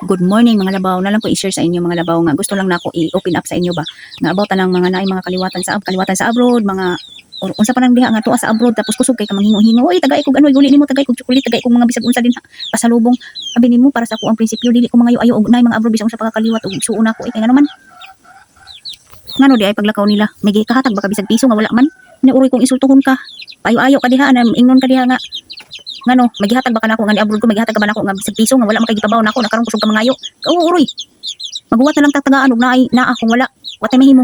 Good morning mga labaw. Na lang ko i-share sa inyo mga labaw nga gusto lang nako i-open up sa inyo ba nga about tanang mga naay mga kaliwatan sa abroad, mga or unsa pa nang diha nga tuwa sa abroad tapos kusog kay ka manghingo-hingo oy tagay kog ano guli nimo tagay kog chocolate tagay kog mga bisag unsa din pasalubong abi nimo para sa ako ang prinsipyo dili ko mga ayo og naay mga abroad bisag unsa pagkakaliwat og suon ako kay ngano man ngano di ay paglakaw nila may kahatag baka bisag piso nga wala man niuroy kong insultuhon ka ayo-ayo ka diha na ingon ka diha nga ngano magihatag ba kanako nga ni abroad ko magihatag ka ba nako nga bisag piso nga wala man kay gipabaw nako nakaron kusog ka mangayo uroy maguwat na lang tatagaan og naay naa kung wala watay mahimo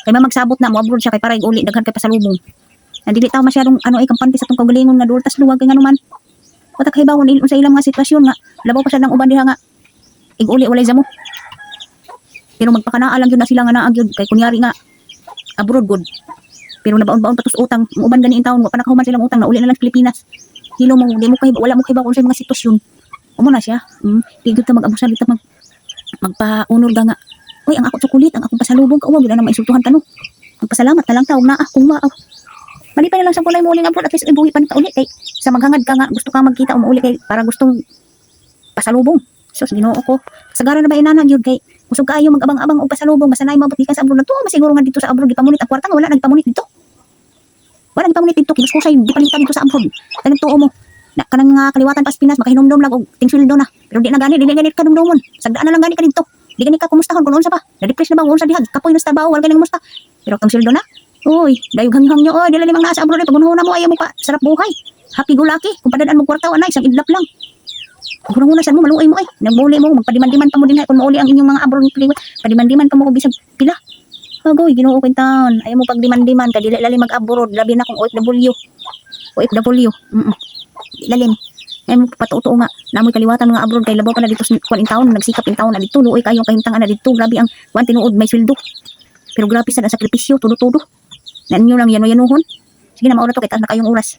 kay magsabot na mo abroad siya kay para uli daghan kay pasalubong dili taw masyadong ano ay kampante sa tong kagalingon nga dultas luwag kay ngano man wata kay bawon sa ilang mga sitwasyon nga labaw pa siya ng uban diha nga iguli walay zamo pero magpakanaa lang yun na sila nga naa gyud kay kunyari nga abroad good pero nabaon-baon patus utang ang uban gani in taon mo pa nakahuman silang utang na uli na lang Pilipinas hilo mo di mo kay wala mo kay bawon sa mga sitwasyon umo na siya di gyud ta mag-abusan dito magpa-unol nga uy ang ako chocolate ang akong pasalubong ka wala na maisultuhan ka no magpasalamat na lang taog na kung maaw malipay na lang sa kulay mo uling abroad at least ibuhi pa nita uli kay sa maghangad ka nga gusto ka magkita umuuli kay para gustong pasalubong sus Ginoo ko sagara na ba inana gyud kay kusog kaayo mag-abang-abang og pasalubong basta naay mabot ka sa abroad to masiguro nga dito sa abroad gipamunit ang kwarta nga wala nagpamunit dito wala nagpamunit dito kinuskusay gipalita dito sa abroad tanong tuo mo na kanang nga kaliwatan pas Pinas makahinomdom lang og tingsuldo na pero di na gani ka dumdomon sagdaan na lang gani ka dito di gani ka kumustahon kun unsa pa na-depress na ba unsa diha kapoy na sa trabaho wala gani kumusta pero kang sildo na uy dayog hanghang nyo oy dili limang naa sa abroad pag una mo ayaw mo pa sarap buhay happy go lucky kung padadaan mo kwarta anay isang idlap lang una sa mo maluoy mo nagbuli mo magpadiman-diman pa mo din kung mauli ang inyong mga abroad padiman-diman pa mo bisag pila agoy Ginoo ko taon ayaw mo pagdiman-diman ka dili lalim mag-abroad labi na kung OFW lalim ay mo patuto nga namoy kaliwatan mga abroad kay labaw pa na dito kuan in taon nagsikap in taon na dito luoy kayo kahimtang ana dito grabe ang kuan tinuod may sweldo pero grabe sa sakripisyo tudo-tudo na inyo lang yano-yanuhon sige na mauna to kay taas na kayong oras